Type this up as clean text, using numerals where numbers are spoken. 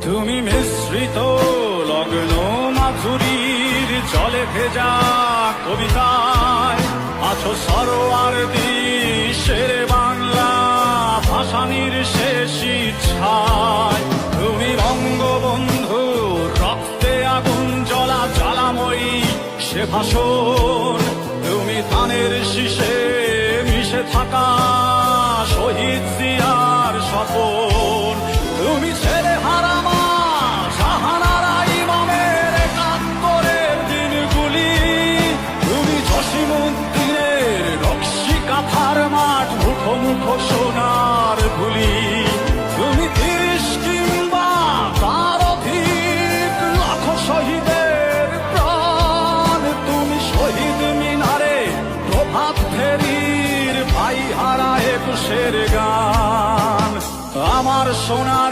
তুমি মিশ্রিত লগ্ন মাধুরীর জলে ভেজা কবিতায় আছো সরোয়ার্দী শেরে বাংলা ভাসানির শেষ ইচ্ছায়। তুমি বঙ্গবন্ধু রক্তে আগুন জ্বলা জ্বালাময়ী সে ভাষণ। তুমি ধানের শীষে মিশে থাকা শহীদ জিয়ার স্বপন। তুমি ছেলে হারামা জাহানারা ইমামের একাত্তরের দিনগুলি। তুমি জসিমউদ্দিনের নকশি কাঁথার মাঠ মুখো মুখো সোনার গুলি। তুমি ৩০ কিংবা তার অধিক লাখো শহীদের প্রাণ। তুমি শহীদ মিনারে প্রভাত ফেরির ভাই হারা একুশের গান। আমার সোনার